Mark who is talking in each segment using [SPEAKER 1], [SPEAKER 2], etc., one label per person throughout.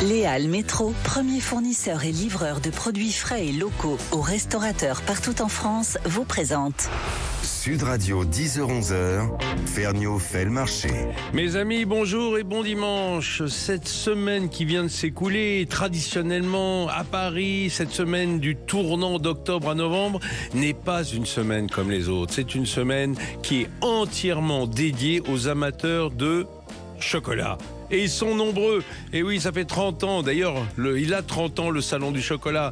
[SPEAKER 1] Léal Métro, premier fournisseur et livreur de produits frais et locaux aux restaurateurs partout en France, vous présente
[SPEAKER 2] Sud Radio 10h-11h, Ferniaud fait le marché.
[SPEAKER 3] Mes amis, bonjour et bon dimanche. Cette semaine qui vient de s'écouler, traditionnellement à Paris, cette semaine du tournant d'octobre à novembre, n'est pas une semaine comme les autres. C'est une semaine qui est entièrement dédiée aux amateurs de chocolat. Et ils sont nombreux. Et oui, ça fait 30 ans. D'ailleurs, il a 30 ans, le Salon du Chocolat,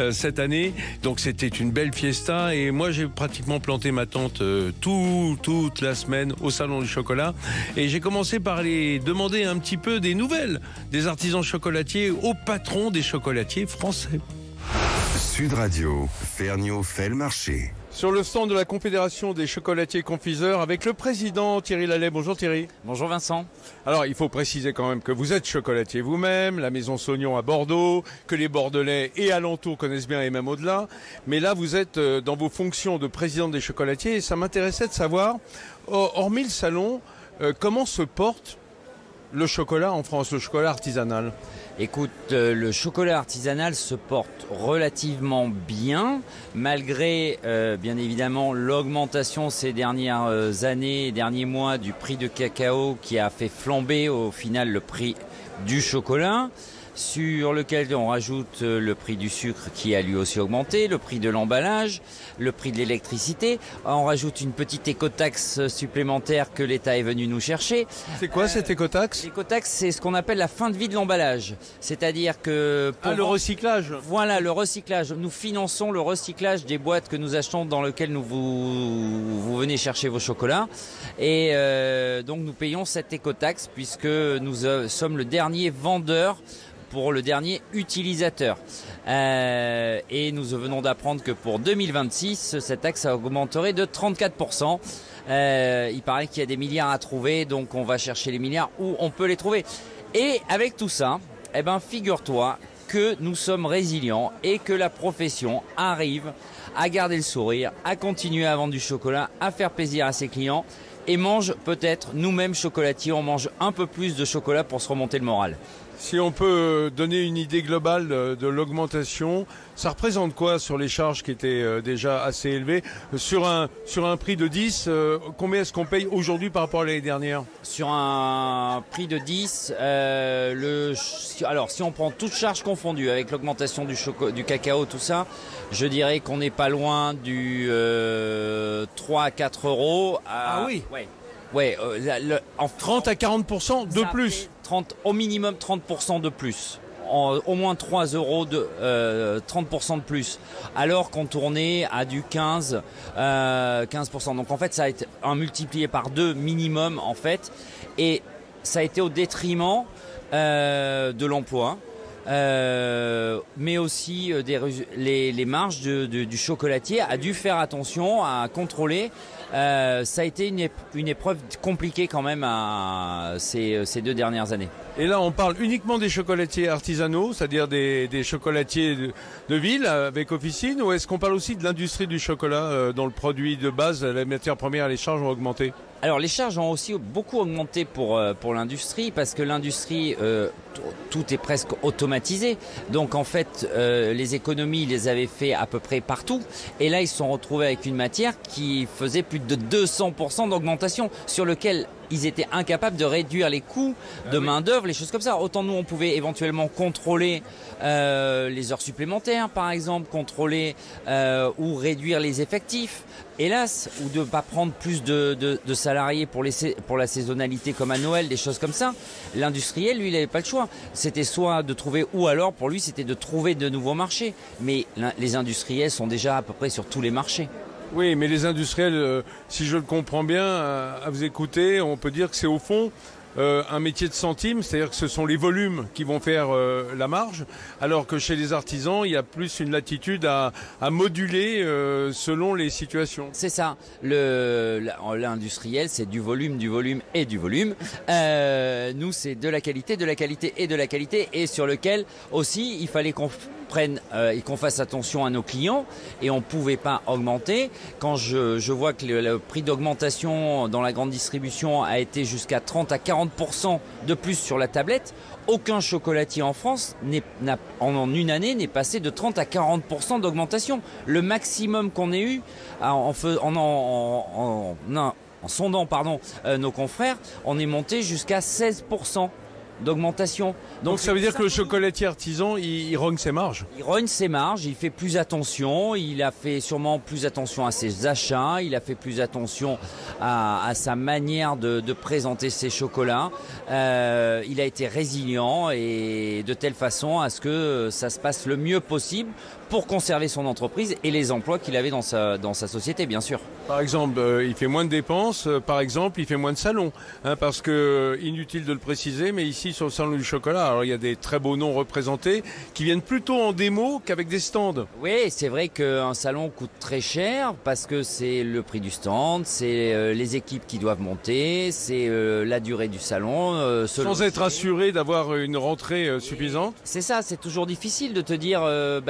[SPEAKER 3] cette année. Donc, c'était une belle fiesta. Et moi, j'ai pratiquement planté ma tente toute la semaine au Salon du Chocolat. Et j'ai commencé par aller demander un petit peu des nouvelles des artisans chocolatiers au patron des chocolatiers français.
[SPEAKER 2] Sud Radio, Ferniaud fait le marché.
[SPEAKER 3] Sur le stand de la Confédération des chocolatiers confiseurs avec le président Thierry Lallet. Bonjour Thierry.
[SPEAKER 4] Bonjour Vincent.
[SPEAKER 3] Alors il faut préciser quand même que vous êtes chocolatier vous-même, la maison Saugnon à Bordeaux, que les Bordelais et alentours connaissent bien et même au-delà. Mais là vous êtes dans vos fonctions de président des chocolatiers et ça m'intéressait de savoir, hormis le salon, comment se porte le chocolat en France, le chocolat artisanal?
[SPEAKER 4] Écoute, le chocolat artisanal se porte relativement bien, malgré bien évidemment l'augmentation ces dernières années, derniers mois du prix de cacao qui a fait flamber au final le prix du chocolat, sur lequel on rajoute le prix du sucre qui a lui aussi augmenté, le prix de l'emballage, le prix de l'électricité. On rajoute une petite écotaxe supplémentaire que l'État est venu nous chercher.
[SPEAKER 3] C'est quoi cette écotaxe?
[SPEAKER 4] L'écotaxe, c'est ce qu'on appelle la fin de vie de l'emballage. C'est-à-dire que...
[SPEAKER 3] le recyclage.
[SPEAKER 4] Voilà, le recyclage. Nous finançons le recyclage des boîtes que nous achetons dans lesquelles vous venez chercher vos chocolats. Et donc nous payons cette écotaxe puisque nous sommes le dernier vendeur pour le dernier utilisateur. Et nous venons d'apprendre que pour 2026, cette taxe augmenterait de 34%. Il paraît qu'il y a des milliards à trouver, donc on va chercher les milliards où on peut les trouver. Et avec tout ça, figure-toi que nous sommes résilients et que la profession arrive à garder le sourire, à continuer à vendre du chocolat, à faire plaisir à ses clients et mange peut-être, nous-mêmes chocolatiers, on mange un peu plus de chocolat pour se remonter le moral.
[SPEAKER 3] Si on peut donner une idée globale de l'augmentation, ça représente quoi sur les charges qui étaient déjà assez élevées? Sur un prix de 10, combien est-ce qu'on paye aujourd'hui par rapport à l'année dernière?
[SPEAKER 4] Sur un prix de 10, alors si on prend toutes charges confondues avec l'augmentation du cacao, tout ça, je dirais qu'on n'est pas loin du 3 à 4 euros.
[SPEAKER 3] Ah oui.
[SPEAKER 4] Ouais,
[SPEAKER 3] en 30 à 40% de plus.
[SPEAKER 4] Au minimum 30% de plus. Au moins 3 euros de 30% de plus. Alors qu'on tournait à du 15%. Donc en fait, ça a été multiplié par 2 minimum en fait. Et ça a été au détriment de l'emploi. Mais aussi les marges du chocolatier a dû faire attention à contrôler. Ça a été une épreuve compliquée quand même ces 2 dernières années.
[SPEAKER 3] Et là, on parle uniquement des chocolatiers artisanaux, c'est-à-dire des chocolatiers de ville avec officine, ou est-ce qu'on parle aussi de l'industrie du chocolat dont le produit de base, la matière première, les charges ont augmenté?
[SPEAKER 4] Alors les charges ont aussi beaucoup augmenté pour l'industrie parce que l'industrie, tout est presque automatisé. Donc en fait, les économies, ils les avaient fait à peu près partout. Et là, ils se sont retrouvés avec une matière qui faisait plus de 200% d'augmentation sur lequel ils étaient incapables de réduire les coûts de main-d'œuvre, les choses comme ça. Autant nous, on pouvait éventuellement contrôler les heures supplémentaires, par exemple, contrôler ou réduire les effectifs. Hélas, ou de ne pas prendre plus de salariés pour la saisonnalité comme à Noël, des choses comme ça. L'industriel, lui, il n'avait pas le choix. C'était soit de trouver, ou alors pour lui, c'était de trouver de nouveaux marchés. Mais les industriels sont déjà à peu près sur tous les marchés.
[SPEAKER 3] Oui, mais les industriels, si je le comprends bien, à vous écouter, on peut dire que c'est au fond un métier de centime, c'est-à-dire que ce sont les volumes qui vont faire la marge, alors que chez les artisans, il y a plus une latitude à moduler selon les situations.
[SPEAKER 4] C'est ça. L'industriel, c'est du volume et du volume. Nous, c'est de la qualité et de la qualité, et sur lequel aussi, il fallait qu'on prenne et qu'on fasse attention à nos clients, et on ne pouvait pas augmenter. Quand je vois que le prix d'augmentation dans la grande distribution a été jusqu'à 30 à 40% de plus sur la tablette, aucun chocolatier en France en une année n'est passé de 30 à 40% d'augmentation. Le maximum qu'on ait eu en sondant nos confrères, on est monté jusqu'à 16% d'augmentation.
[SPEAKER 3] Donc ça veut dire que le chocolatier artisan, il rogne ses marges?
[SPEAKER 4] Il rogne ses marges, il fait plus attention, il a fait sûrement plus attention à ses achats, il a fait plus attention à sa manière de présenter ses chocolats. Il a été résilient et de telle façon à ce que ça se passe le mieux possible pour conserver son entreprise et les emplois qu'il avait dans sa société, bien sûr.
[SPEAKER 3] Par exemple, il fait moins de dépenses, par exemple, il fait moins de salons, parce que, inutile de le préciser, mais ici sur le salon du chocolat, alors il y a des très beaux noms représentés qui viennent plutôt en démo qu'avec des stands.
[SPEAKER 4] Oui, c'est vrai qu'un salon coûte très cher parce que c'est le prix du stand, c'est les équipes qui doivent monter, c'est la durée du salon.
[SPEAKER 3] Sans être assuré d'avoir une rentrée suffisante.
[SPEAKER 4] C'est ça, c'est toujours difficile de te dire,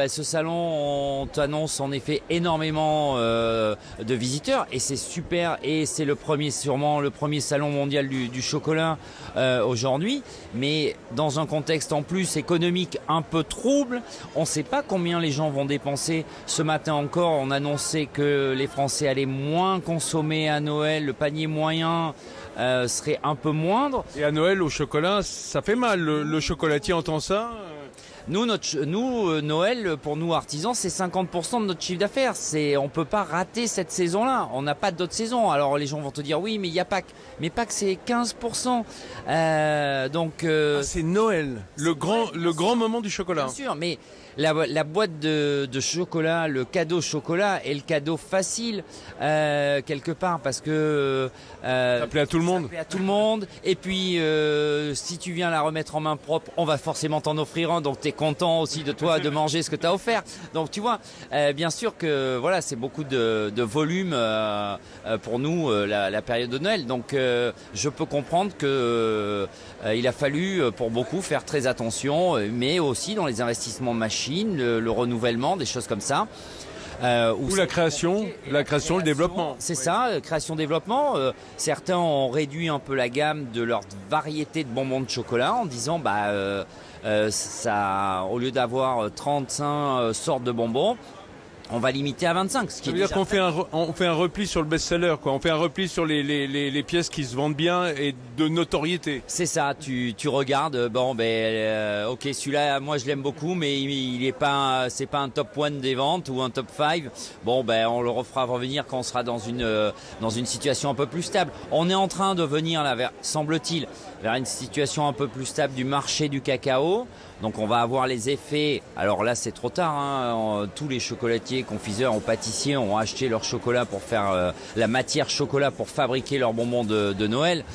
[SPEAKER 4] ce salon, on t'annonce en effet énormément de visiteurs et c'est super et c'est sûrement le premier salon mondial du chocolat aujourd'hui, mais dans un contexte en plus économique un peu trouble, on ne sait pas combien les gens vont dépenser. Ce matin encore, on annonçait que les Français allaient moins consommer à Noël, le panier moyen serait un peu moindre.
[SPEAKER 3] Et à Noël, au chocolat, ça fait mal. Le chocolatier entend ça.
[SPEAKER 4] Nous, Noël, pour nous artisans, c'est 50% de notre chiffre d'affaires. On peut pas rater cette saison-là. On n'a pas d'autres saisons. Alors les gens vont te dire oui, mais il y a Pâques. Mais Pâques, c'est 15%.
[SPEAKER 3] C'est Noël, le grand moment du chocolat.
[SPEAKER 4] Bien sûr, mais la boîte de chocolat, le cadeau chocolat est le cadeau facile quelque part parce que
[SPEAKER 3] ça plaît à tout le monde.
[SPEAKER 4] Ça plaît à tout le monde. Et puis si tu viens la remettre en main propre, on va forcément t'en offrir un. Donc tu es content aussi de toi de manger ce que tu as offert. Donc tu vois, bien sûr que voilà, c'est beaucoup de volume pour nous la période de Noël. Donc je peux comprendre que il a fallu pour beaucoup faire très attention, mais aussi dans les investissements machines, le renouvellement, des choses comme ça.
[SPEAKER 3] Ou la création, le développement.
[SPEAKER 4] C'est ça, création-développement. Certains ont réduit un peu la gamme de leur variété de bonbons de chocolat en disant au lieu d'avoir 35 sortes de bonbons, on va limiter à 25.
[SPEAKER 3] Ça veut dire qu'on fait un repli sur le best-seller, quoi. On fait un repli sur les pièces qui se vendent bien et de notoriété.
[SPEAKER 4] C'est ça, tu regardes, ok, celui-là, moi je l'aime beaucoup, mais c'est pas un top 1 des ventes ou un top 5. On le refera revenir quand on sera dans une situation un peu plus stable. On est en train de venir là, semble-t-il, vers une situation un peu plus stable du marché du cacao. Donc on va avoir les effets, alors là c'est trop tard, tous les chocolatiers, confiseurs ou pâtissiers ont acheté leur chocolat pour faire la matière chocolat pour fabriquer leurs bonbons de Noël.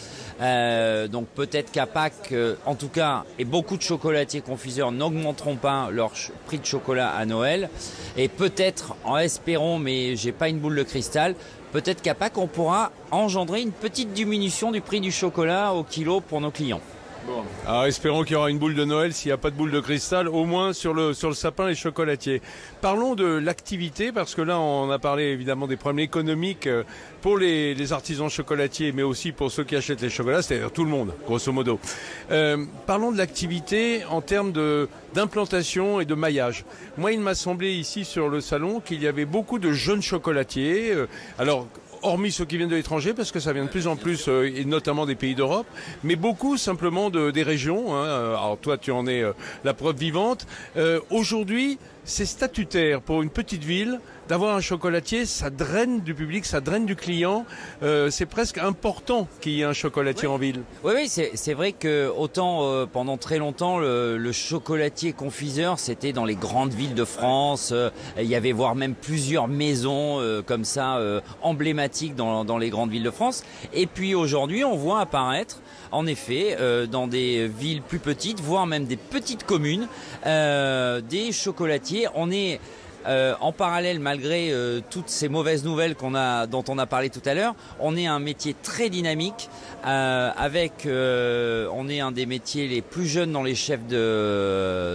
[SPEAKER 4] Donc peut-être qu'à Pâques, en tout cas, et beaucoup de chocolatiers confiseurs n'augmenteront pas leur prix de chocolat à Noël. Et peut-être, en espérons, mais j'ai pas une boule de cristal, peut-être qu'à Pâques on pourra engendrer une petite diminution du prix du chocolat au kilo pour nos clients.
[SPEAKER 3] Bon. Alors espérons qu'il y aura une boule de Noël, s'il n'y a pas de boule de cristal, au moins sur le sapin les chocolatiers. Parlons de l'activité, parce que là on a parlé évidemment des problèmes économiques pour les artisans chocolatiers, mais aussi pour ceux qui achètent les chocolats, c'est-à-dire tout le monde, grosso modo. Parlons de l'activité en termes d'implantation et de maillage. Moi il m'a semblé ici sur le salon qu'il y avait beaucoup de jeunes chocolatiers, hormis ceux qui viennent de l'étranger, parce que ça vient de plus en plus, et notamment des pays d'Europe, mais beaucoup simplement des régions. Alors toi, tu en es la preuve vivante. Aujourd'hui, c'est statutaire pour une petite ville d'avoir un chocolatier, ça draine du public, ça draine du client. C'est presque important qu'il y ait un chocolatier en ville.
[SPEAKER 4] Oui, c'est vrai que autant pendant très longtemps, le chocolatier confiseur, c'était dans les grandes villes de France. Il y avait voire même plusieurs maisons comme ça, emblématiques dans les grandes villes de France. Et puis aujourd'hui, on voit apparaître, en effet, dans des villes plus petites, voire même des petites communes, des chocolatiers. On est en parallèle, malgré toutes ces mauvaises nouvelles dont on a parlé tout à l'heure, on est un métier très dynamique. On est un des métiers les plus jeunes dans les chefs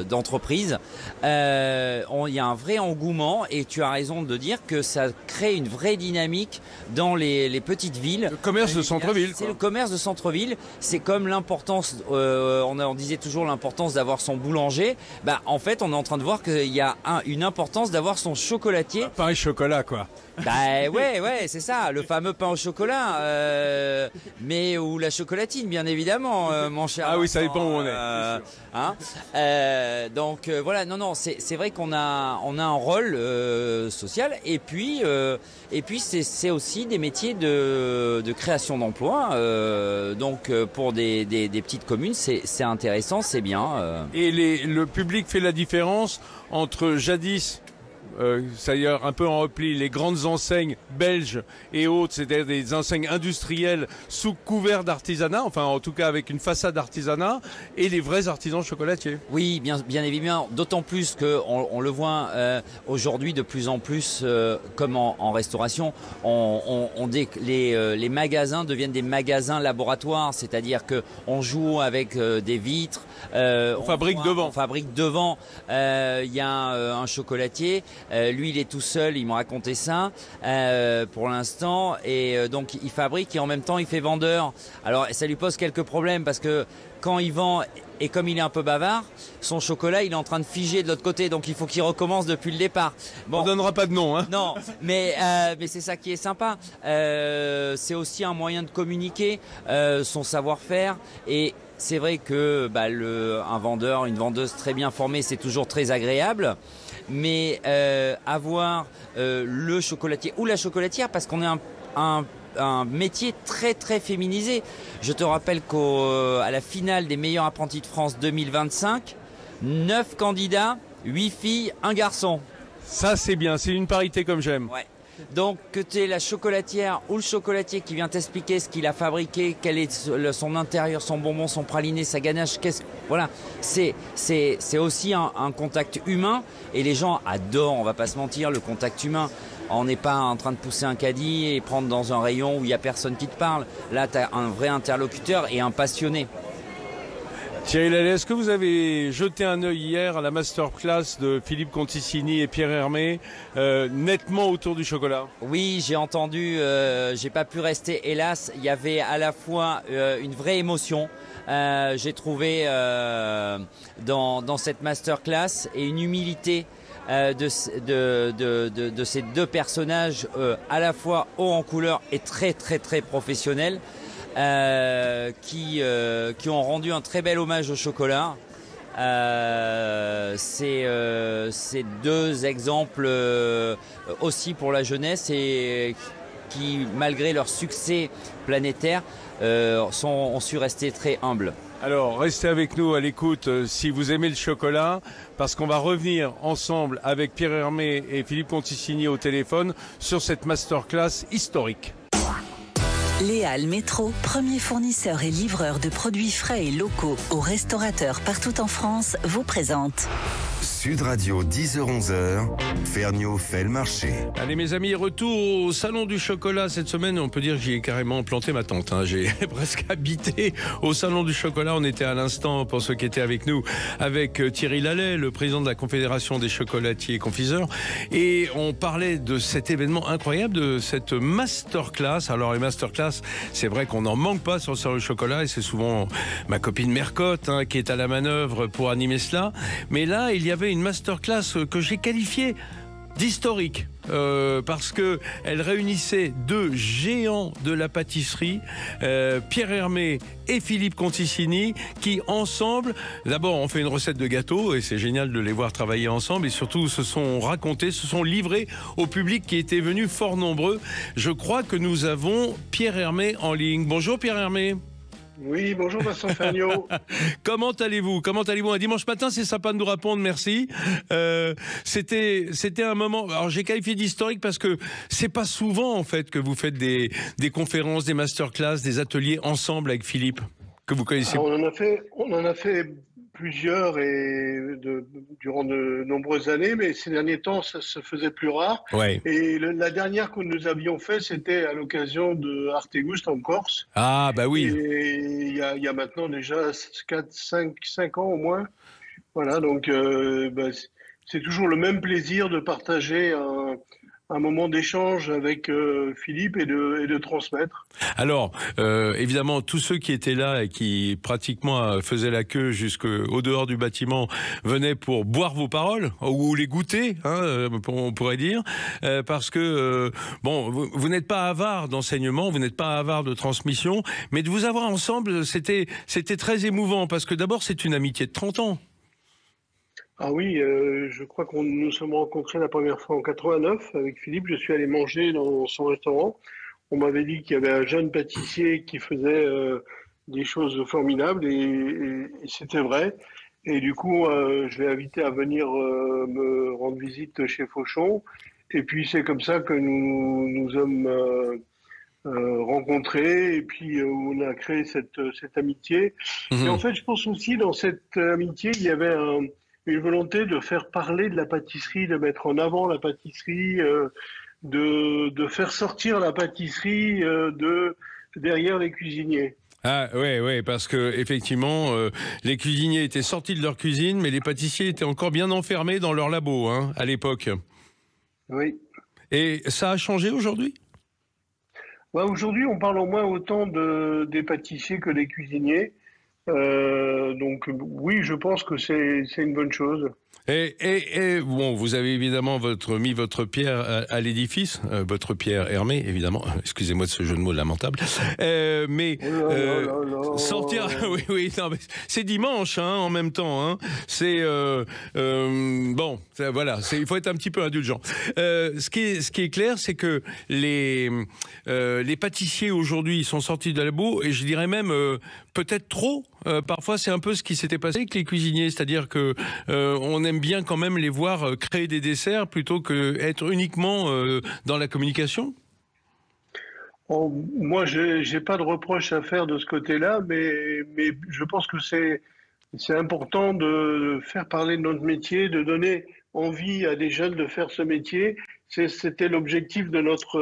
[SPEAKER 4] d'entreprise. Il y a un vrai engouement et tu as raison de dire que ça crée une vraie dynamique dans les petites villes.
[SPEAKER 3] Le commerce de centre-ville.
[SPEAKER 4] C'est le commerce de centre-ville. C'est comme l'importance, on disait toujours l'importance d'avoir son boulanger. Bah, en fait, on est en train de voir qu'il y a une importance d'avoir son chocolatier.
[SPEAKER 3] Pareil chocolat, quoi.
[SPEAKER 4] Bah ouais, c'est ça, le fameux pain au chocolat, mais ou la chocolatine, bien évidemment, mon cher.
[SPEAKER 3] Ah oui, ça dépend où on est.
[SPEAKER 4] Donc voilà, non, c'est vrai qu'on a un rôle social, et puis c'est aussi des métiers de création d'emplois. Donc pour des petites communes, c'est intéressant, c'est bien.
[SPEAKER 3] Et le public fait la différence entre jadis. C'est-à-dire un peu en repli, les grandes enseignes belges et autres, c'est-à-dire des enseignes industrielles sous couvert d'artisanat, enfin en tout cas avec une façade d'artisanat, et les vrais artisans chocolatiers.
[SPEAKER 4] Oui, bien évidemment, d'autant plus qu'on le voit aujourd'hui de plus en plus, comme en restauration, les magasins deviennent des magasins laboratoires, c'est-à-dire qu'on joue avec des vitres.
[SPEAKER 3] On fabrique devant.
[SPEAKER 4] On fabrique devant. Il y a un chocolatier. Lui, il est tout seul, il m'a raconté ça pour l'instant. Et donc, il fabrique et en même temps, il fait vendeur. Alors, ça lui pose quelques problèmes parce que quand il vend, et comme il est un peu bavard, son chocolat, il est en train de figer de l'autre côté. Donc, il faut qu'il recommence depuis le départ.
[SPEAKER 3] Bon, on donnera pas de nom, hein.
[SPEAKER 4] Non, mais c'est ça qui est sympa. C'est aussi un moyen de communiquer son savoir-faire. Et c'est vrai que un vendeur, une vendeuse très bien formée, c'est toujours très agréable. Mais avoir le chocolatier ou la chocolatière, parce qu'on est un métier très très féminisé. Je te rappelle qu'à la finale des meilleurs apprentis de France 2025, 9 candidats, 8 filles, 1 garçon.
[SPEAKER 3] Ça c'est bien, c'est une parité comme j'aime.
[SPEAKER 4] Ouais. Donc que tu es la chocolatière ou le chocolatier qui vient t'expliquer ce qu'il a fabriqué, quel est son intérieur, son bonbon, son praliné, sa ganache, voilà, c'est aussi un contact humain et les gens adorent, on va pas se mentir, le contact humain. On n'est pas en train de pousser un caddie et prendre dans un rayon où il n'y a personne qui te parle. Là, tu as un vrai interlocuteur et un passionné.
[SPEAKER 3] Thierry Lallet, est-ce que vous avez jeté un œil hier à la masterclass de Philippe Conticini et Pierre Hermé, nettement autour du chocolat?
[SPEAKER 4] Oui, j'ai entendu, j'ai pas pu rester, hélas. Il y avait à la fois une vraie émotion, j'ai trouvé dans cette masterclass, et une humilité de ces deux personnages, à la fois haut en couleur et très très très professionnels. Qui ont rendu un très bel hommage au chocolat. C'est deux exemples aussi pour la jeunesse et qui, malgré leur succès planétaire, ont su rester très humbles.
[SPEAKER 3] Alors, restez avec nous à l'écoute si vous aimez le chocolat, parce qu'on va revenir ensemble avec Pierre Hermé et Philippe Conticini au téléphone sur cette masterclass historique.
[SPEAKER 1] Léal Métro, premier fournisseur et livreur de produits frais et locaux aux restaurateurs partout en France, vous présente
[SPEAKER 2] Sud Radio, 10h-11h, Ferniaud fait le marché.
[SPEAKER 3] Allez mes amis, retour au Salon du Chocolat cette semaine. On peut dire que j'y ai carrément planté ma tente. J'ai presque habité au Salon du Chocolat. On était à l'instant, pour ceux qui étaient avec nous, avec Thierry Lallet, le président de la Confédération des chocolatiers et confiseurs. Et on parlait de cet événement incroyable, de cette masterclass. Alors les masterclass, c'est vrai qu'on n'en manque pas sur le Salon du Chocolat. Et c'est souvent ma copine Mercotte qui est à la manœuvre pour animer cela. Mais là, il y avait une masterclass que j'ai qualifiée d'historique parce que elle réunissait deux géants de la pâtisserie, Pierre Hermé et Philippe Conticini, qui ensemble, d'abord ont fait une recette de gâteau et c'est génial de les voir travailler ensemble et surtout se sont racontés, se sont livrés au public qui était venu fort nombreux. Je crois que nous avons Pierre Hermé en ligne. Bonjour Pierre Hermé.
[SPEAKER 5] Oui, bonjour Vincent Ferniaud.
[SPEAKER 3] Comment allez-vous? Un dimanche matin, c'est sympa de nous répondre, merci. C'était un moment. Alors j'ai qualifié d'historique parce que c'est pas souvent en fait que vous faites des conférences, des masterclass, des ateliers ensemble avec Philippe que vous connaissez.
[SPEAKER 5] Alors, on en a fait plusieurs durant de nombreuses années, mais ces derniers temps, ça se faisait plus rare.
[SPEAKER 3] Ouais.
[SPEAKER 5] Et la dernière que nous avions fait, c'était à l'occasion de Artégoust en Corse.
[SPEAKER 3] Ah, bah oui.
[SPEAKER 5] Et il y a maintenant déjà 5 ans au moins. Voilà, donc c'est toujours le même plaisir de partager un moment d'échange avec Philippe et de transmettre.
[SPEAKER 3] Alors, évidemment, tous ceux qui étaient là et qui pratiquement faisaient la queue jusqu'au dehors du bâtiment venaient pour boire vos paroles ou les goûter, hein, on pourrait dire, parce que bon, vous n'êtes pas avare d'enseignement, vous n'êtes pas avare de transmission, mais de vous avoir ensemble, c'était très émouvant parce que d'abord c'est une amitié de 30 ans.
[SPEAKER 5] Ah oui, je crois qu'on nous sommes rencontrés la première fois en 89 avec Philippe. Je suis allé manger dans son restaurant. On m'avait dit qu'il y avait un jeune pâtissier qui faisait des choses formidables et c'était vrai. Et du coup, je l'ai invité à venir me rendre visite chez Fauchon. Et puis c'est comme ça que nous sommes rencontrés et puis on a créé cette amitié. Et en fait, je pense aussi dans cette amitié, il y avait une volonté de faire parler de la pâtisserie, de mettre en avant la pâtisserie, de faire sortir la pâtisserie derrière les cuisiniers.
[SPEAKER 3] Ah ouais, parce que effectivement, les cuisiniers étaient sortis de leur cuisine, mais les pâtissiers étaient encore bien enfermés dans leur labo, hein, à l'époque.
[SPEAKER 5] Oui.
[SPEAKER 3] Et ça a changé aujourd'hui ?
[SPEAKER 5] Ouais, aujourd'hui, on parle au moins autant des pâtissiers que des cuisiniers. Donc oui, je pense que c'est une bonne chose.
[SPEAKER 3] Et bon, vous avez évidemment mis votre pierre à l'édifice, votre pierre Hermé, évidemment. Excusez-moi de ce jeu de mots lamentable. Mais sortir, oui, non, mais c'est dimanche, hein, en même temps. Hein. C'est bon, voilà, il faut être un petit peu indulgent. Ce qui est clair, c'est que les pâtissiers aujourd'hui sont sortis de la labo, et je dirais même peut-être trop. Parfois, c'est un peu ce qui s'était passé avec les cuisiniers, c'est-à-dire que on aime bien quand même les voir créer des desserts plutôt que être uniquement dans la communication.
[SPEAKER 5] Moi, j'ai pas de reproche à faire de ce côté-là, mais je pense que c'est important de faire parler de notre métier, de donner envie à des jeunes de faire ce métier. C'était l'objectif de notre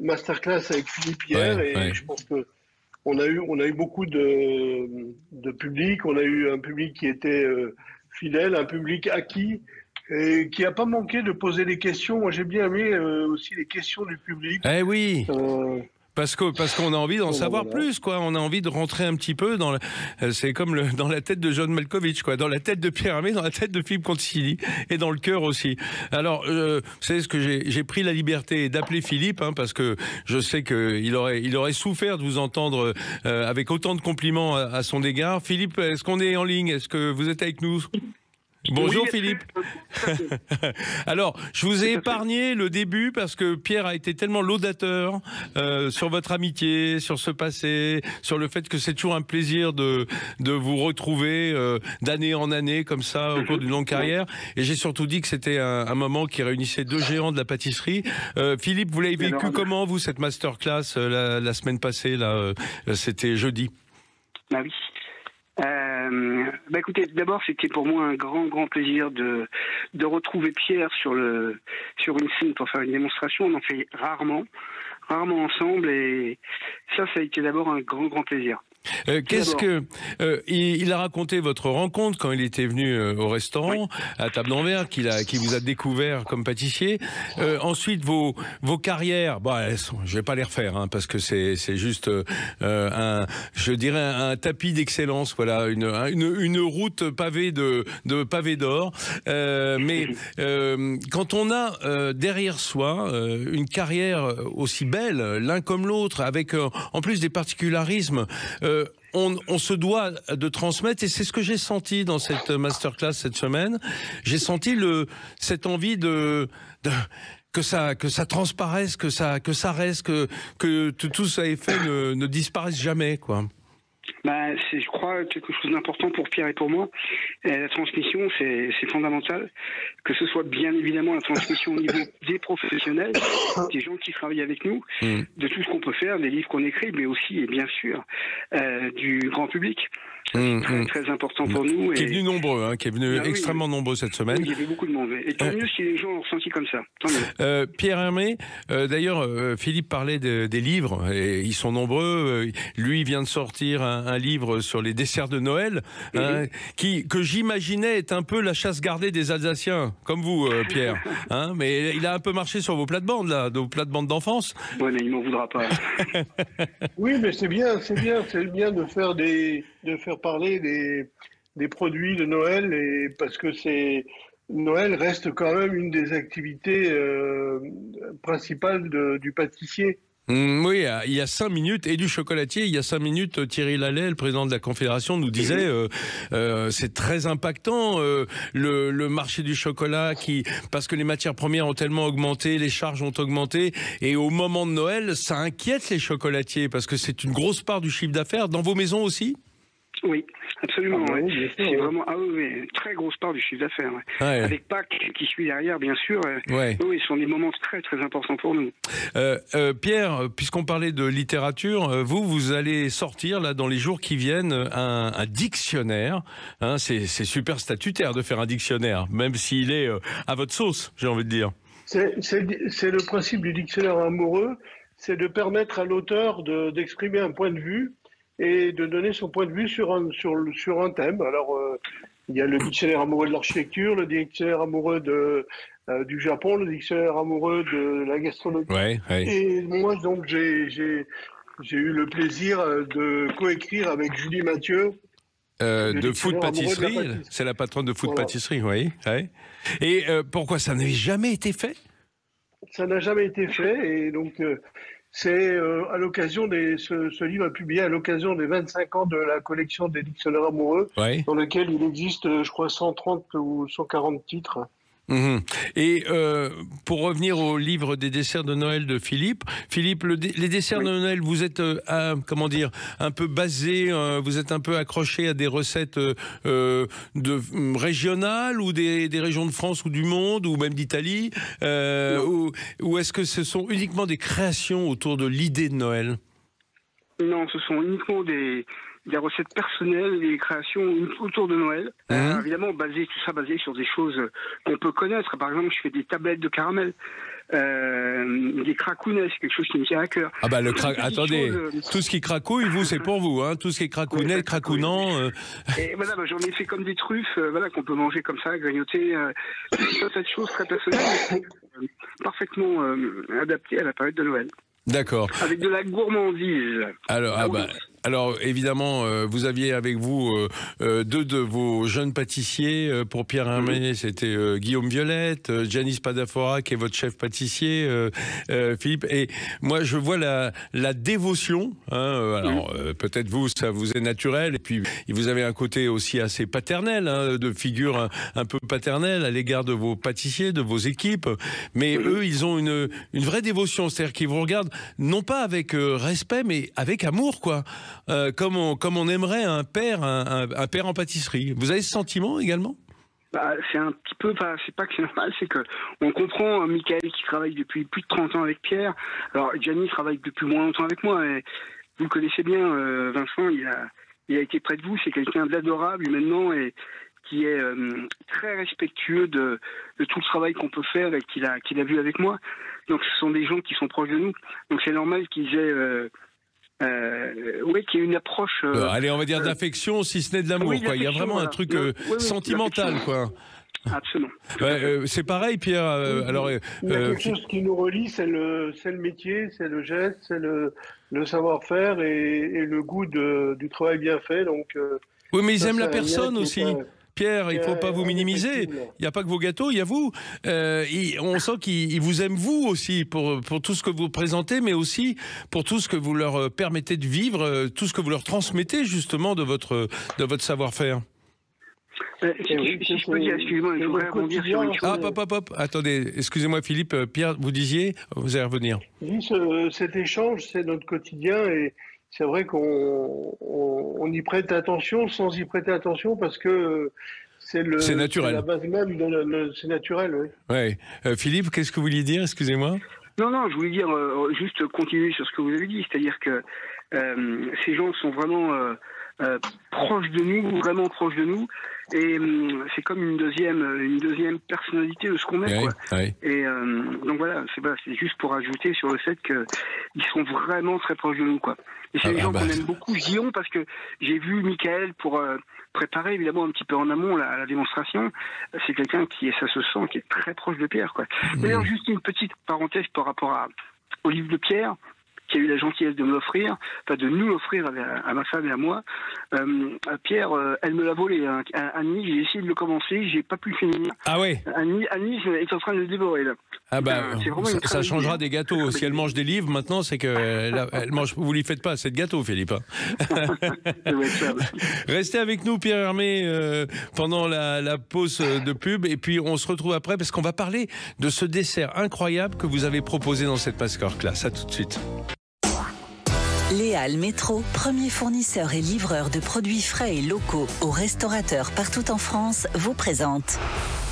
[SPEAKER 5] masterclass avec Philippe hier, et je pense que on a eu beaucoup de public. On a eu un public qui était fidèle, un public acquis et qui n'a pas manqué de poser des questions. Moi, j'ai bien aimé aussi les questions du public.
[SPEAKER 3] Eh oui. Parce qu'on a envie d'en savoir plus, quoi. On a envie de rentrer un petit peu dans c'est comme dans la tête de John Malkovich, quoi. Dans la tête de Pierre Hermé, dans la tête de Philippe Conticini, et dans le cœur aussi. Alors, c'est ce que j'ai pris la liberté d'appeler Philippe, hein, parce que je sais qu'il aurait souffert de vous entendre avec autant de compliments à son égard. Philippe, est-ce qu'on est en ligne? Est-ce que vous êtes avec nous? Bonjour oui, Philippe. Alors, je vous ai épargné le début parce que Pierre a été tellement laudateur sur votre amitié, sur ce passé, sur le fait que c'est toujours un plaisir de vous retrouver d'année en année comme ça au cours d'une longue carrière. Et j'ai surtout dit que c'était un moment qui réunissait deux géants de la pâtisserie. Philippe, vous l'avez vécu comment, vous, cette masterclass la semaine passée là, c'était jeudi?
[SPEAKER 6] Bah oui. Écoutez, d'abord c'était pour moi un grand plaisir de retrouver Pierre sur une scène pour faire une démonstration. On en fait rarement ensemble, et ça a été d'abord un grand plaisir.
[SPEAKER 3] Il a raconté votre rencontre quand il était venu au restaurant, à Table d'Anvers, qui vous a découvert comme pâtissier. Ensuite, vos carrières, je vais pas les refaire, hein, parce que c'est juste je dirais un tapis d'excellence, voilà, une route pavée de pavés d'or. Mais quand on a derrière soi une carrière aussi belle, l'un comme l'autre, avec en plus des particularismes. On se doit de transmettre, et c'est ce que j'ai senti dans cette masterclass cette semaine. J'ai senti cette envie que ça transparaisse, que ça reste, que tout ça effet ne disparaisse jamais, quoi.
[SPEAKER 6] C'est, je crois, quelque chose d'important pour Pierre et pour moi. Et la transmission, c'est fondamental. Que ce soit bien évidemment la transmission au niveau des professionnels, des gens qui travaillent avec nous, de tout ce qu'on peut faire, des livres qu'on écrit, mais aussi, et bien sûr, du grand public. C'est très, très important pour nous.
[SPEAKER 3] Qui est venu nombreux, hein, qui est venu extrêmement nombreux cette semaine.
[SPEAKER 6] Oui, il y avait beaucoup de monde. Et tant mieux si les gens l'ont ressenti comme ça. Tant mieux.
[SPEAKER 3] Pierre Hermé, d'ailleurs, Philippe parlait des livres, et ils sont nombreux. Lui vient de sortir un livre sur les desserts de Noël, que j'imaginais être un peu la chasse gardée des Alsaciens, comme vous, Pierre. Mais il a un peu marché sur vos plates-bandes, là, vos plates-bandes d'enfance.
[SPEAKER 6] Oui, mais il m'en voudra pas.
[SPEAKER 5] Oui, mais c'est bien de faire parler des produits de Noël, et parce que Noël reste quand même une des activités principales du pâtissier.
[SPEAKER 3] Oui, il y a 5 minutes, et du chocolatier, il y a 5 minutes, Thierry Lallet, le président de la Confédération, nous disait c'est très impactant le marché du chocolat, parce que les matières premières ont tellement augmenté, les charges ont augmenté, et au moment de Noël, ça inquiète les chocolatiers, parce que c'est une grosse part du chiffre d'affaires. Dans vos maisons aussi ?
[SPEAKER 6] Oui, absolument.
[SPEAKER 5] Ah,
[SPEAKER 6] ouais.
[SPEAKER 5] oui,
[SPEAKER 6] c'est vraiment très grosse part du chiffre d'affaires. Ouais.
[SPEAKER 3] Ouais.
[SPEAKER 6] Avec Pâques qui suit derrière, bien sûr. Oui, ce sont des moments très très importants pour nous.
[SPEAKER 3] Pierre, puisqu'on parlait de littérature, vous allez sortir là dans les jours qui viennent un dictionnaire. C'est super statutaire de faire un dictionnaire, même s'il est à votre sauce, j'ai envie de dire. C'est
[SPEAKER 5] le principe du dictionnaire amoureux, c'est de permettre à l'auteur d'exprimer un point de vue et de donner son point de vue sur un thème. Alors, il y a le dictionnaire amoureux de l'architecture, le dictionnaire amoureux du Japon, le dictionnaire amoureux de la gastronomie.
[SPEAKER 3] Ouais.
[SPEAKER 5] Et moi, donc, j'ai eu le plaisir de coécrire avec Julie Mathieu.
[SPEAKER 3] De Food Pâtisserie, c'est la patronne de Food Pâtisserie, oui. Ouais. Et pourquoi ça n'avait jamais été fait ?
[SPEAKER 5] Ça n'a jamais été fait, et donc... c'est à l'occasion ce livre est publié à l'occasion des 25 ans de la collection des dictionnaires amoureux, dans lequel il existe, je crois, 130 ou 140 titres.
[SPEAKER 3] Et pour revenir au livre des desserts de Noël de Philippe, les desserts de Noël, vous êtes un peu basé, vous êtes un peu accroché à des recettes régionales ou des régions de France ou du monde ou même d'Italie, ou est-ce que ce sont uniquement des créations autour de l'idée de Noël ?
[SPEAKER 6] Non, ce sont uniquement des recettes personnelles, des créations autour de Noël. Évidemment, tout ça basé sur des choses qu'on peut connaître. Par exemple, je fais des tablettes de caramel, des cracounets, c'est quelque chose qui me tient à cœur.
[SPEAKER 3] Attendez, tout ce qui cracouille, vous, c'est pour vous, hein. Tout ce qui est cracounet, cracounant.
[SPEAKER 6] Et voilà, j'en ai fait comme des truffes, qu'on peut manger comme ça, grignoter. Cette chose très personnelle, parfaitement adaptée à la période de Noël.
[SPEAKER 3] D'accord.
[SPEAKER 6] Avec de la gourmandise.
[SPEAKER 3] Alors évidemment, vous aviez avec vous deux de vos jeunes pâtissiers. Pour Pierre Hermé, c'était Guillaume Violette, Giannis Padafora, qui est votre chef pâtissier, Philippe. Et moi, je vois la dévotion. Peut-être vous, ça vous est naturel. Et puis, vous avez un côté aussi assez paternel, de figure un peu paternelle à l'égard de vos pâtissiers, de vos équipes. Mais eux, ils ont une vraie dévotion. C'est-à-dire qu'ils vous regardent, non pas avec respect, mais avec amour, quoi. Comme on aimerait un père en pâtisserie. Vous avez ce sentiment également ?
[SPEAKER 6] C'est un petit peu, c'est pas que c'est normal, c'est que on comprend Michael qui travaille depuis plus de 30 ans avec Pierre. Alors Gianni travaille depuis moins longtemps avec moi. Et vous le connaissez bien, Vincent. Il a été près de vous. C'est quelqu'un d'adorable humainement et qui est très respectueux de tout le travail qu'on peut faire et qu'il a vu avec moi. Donc ce sont des gens qui sont proches de nous. Donc c'est normal qu'ils aient qu'il y ait une approche.
[SPEAKER 3] Allez, on va dire d'affection, si ce n'est de l'amour. Il y a vraiment un truc sentimental, quoi.
[SPEAKER 6] Absolument.
[SPEAKER 3] C'est pareil, Pierre.
[SPEAKER 5] Il y a quelque chose qui nous relie, c'est le métier, c'est le geste, c'est le savoir-faire et le goût du travail bien fait. Donc.
[SPEAKER 3] Oui, mais ils aiment la personne aussi. Pierre, il ne faut pas vous minimiser. Il n'y a pas que vos gâteaux, il y a vous. On sent qu'ils vous aiment vous aussi pour tout ce que vous présentez, mais aussi pour tout ce que vous leur permettez de vivre, tout ce que vous leur transmettez justement de votre savoir-faire.
[SPEAKER 6] Si je peux dire, excusez-moi, je voudrais rebondir sur une chose.
[SPEAKER 3] Hop. Attendez, excusez-moi Philippe, Pierre, vous allez revenir.
[SPEAKER 5] Cet échange, c'est notre quotidien et c'est vrai qu'on on y prête attention sans y prêter attention parce que c'est
[SPEAKER 3] naturel.
[SPEAKER 5] la base même c'est naturel, oui.
[SPEAKER 3] Ouais. Philippe, qu'est-ce que vous vouliez dire? Excusez-moi.
[SPEAKER 6] Non, je voulais dire juste continuer sur ce que vous avez dit, c'est-à-dire que ces gens sont vraiment proches de nous, vraiment proches de nous, et c'est comme une deuxième personnalité de ce qu'on est, quoi.
[SPEAKER 3] Ouais.
[SPEAKER 6] Et donc voilà, c'est juste pour ajouter sur le fait qu'ils sont vraiment très proches de nous, quoi. Et c'est des gens qu'on aime beaucoup, Guillaume, parce que j'ai vu Michael pour préparer évidemment un petit peu en amont la démonstration. C'est quelqu'un ça se sent, qui est très proche de Pierre, quoi. D'ailleurs, juste une petite parenthèse par rapport au livre de Pierre, qui a eu la gentillesse de me l'offrir, enfin de nous l'offrir à ma femme et à moi. Pierre, elle me l'a volé. Hein. Annie, j'ai essayé de le commencer, j'ai pas pu le finir.
[SPEAKER 3] Ah ouais.
[SPEAKER 6] Annie est en train de le dévorer là.
[SPEAKER 3] Ah bah, ça changera des gâteaux. Si elle mange des livres, maintenant, c'est que elle mange. Vous lui faites pas assez de gâteaux, Philippe. Restez avec nous, Pierre Hermé, pendant la pause de pub, et puis on se retrouve après parce qu'on va parler de ce dessert incroyable que vous avez proposé dans cette masterclass. À tout de suite.
[SPEAKER 1] Léal Métro, premier fournisseur et livreur de produits frais et locaux aux restaurateurs partout en France, vous présente.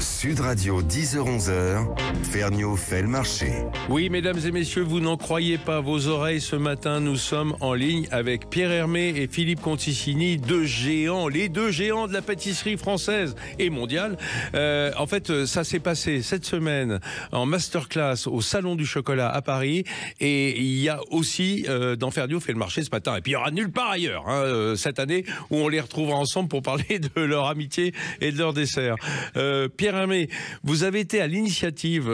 [SPEAKER 2] Sud Radio, 10h-11h, Ferniaud fait le marché.
[SPEAKER 3] Oui, mesdames et messieurs, vous n'en croyez pas vos oreilles. Ce matin, nous sommes en ligne avec Pierre Hermé et Philippe Conticini, les deux géants de la pâtisserie française et mondiale. En fait, ça s'est passé cette semaine en masterclass au Salon du Chocolat à Paris. Et il y a aussi dans Ferniaud fait le marché ce matin. Et puis il y aura nulle part ailleurs cette année où on les retrouvera ensemble pour parler de leur amitié et de leur dessert. Pierre Hermé, vous avez été à l'initiative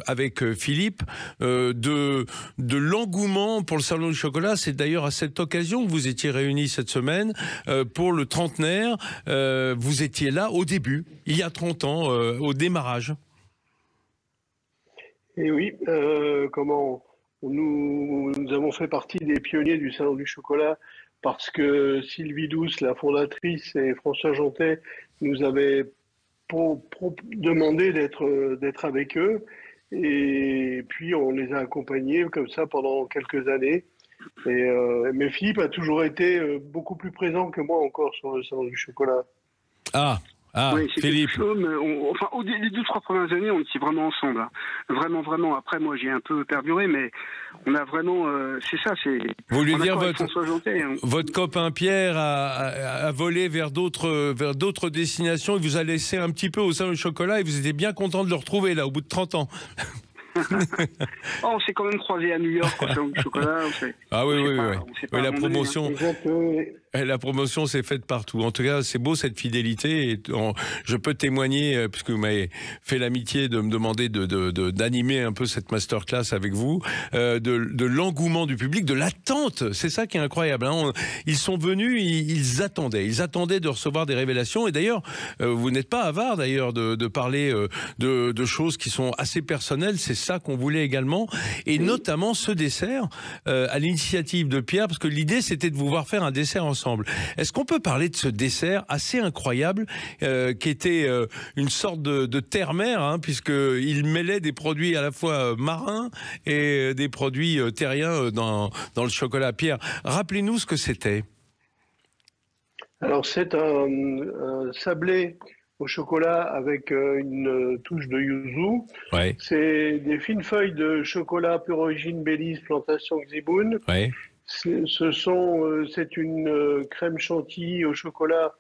[SPEAKER 3] avec Philippe de l'engouement pour le Salon du Chocolat. C'est d'ailleurs à cette occasion que vous étiez réunis cette semaine pour le trentenaire. Vous étiez là au début, il y a 30 ans, au démarrage.
[SPEAKER 5] Et oui, nous avons fait partie des pionniers du Salon du Chocolat parce que Sylvie Douce, la fondatrice, et François Jantet nous avaient demandé d'être avec eux, et puis on les a accompagnés comme ça pendant quelques années. Mais Philippe a toujours été beaucoup plus présent que moi encore sur le Salon du Chocolat.
[SPEAKER 6] Oui,
[SPEAKER 3] Philippe.
[SPEAKER 6] Les 2-3 premières années, on était vraiment ensemble. Hein. Vraiment. Après, moi, j'ai un peu perduré, mais on a vraiment... c'est ça, c'est...
[SPEAKER 3] Vous voulez dire
[SPEAKER 6] Jantet, hein.
[SPEAKER 3] Votre copain Pierre a volé vers d'autres destinations. Il vous a laissé un petit peu au Salon du Chocolat et vous étiez bien content de le retrouver là, au bout de 30 ans.
[SPEAKER 6] On s'est quand même croisés à New York au Salon du Chocolat.
[SPEAKER 3] Oui, la promotion... La promotion s'est faite partout. En tout cas, c'est beau cette fidélité. Et je peux témoigner, puisque vous m'avez fait l'amitié de me demander d'animer un peu cette masterclass avec vous, de l'engouement du public, de l'attente. C'est ça qui est incroyable. Hein. Ils sont venus, ils attendaient de recevoir des révélations. Et d'ailleurs, vous n'êtes pas avare d'ailleurs de parler de choses qui sont assez personnelles. C'est ça qu'on voulait également. Et notamment ce dessert, à l'initiative de Pierre, parce que l'idée c'était de vous voir faire un dessert ensemble. Est-ce qu'on peut parler de ce dessert assez incroyable qui était une sorte de terre-mer, hein, puisqu'il mêlait des produits à la fois marins et des produits terriens dans le chocolat. Pierre, rappelez-nous ce que c'était.
[SPEAKER 5] Alors c'est un sablé au chocolat avec une touche de yuzu.
[SPEAKER 3] Ouais.
[SPEAKER 5] C'est des fines feuilles de chocolat pure origine Belize, plantation Xiboun.
[SPEAKER 3] Ouais.
[SPEAKER 5] C'est une crème chantilly au chocolat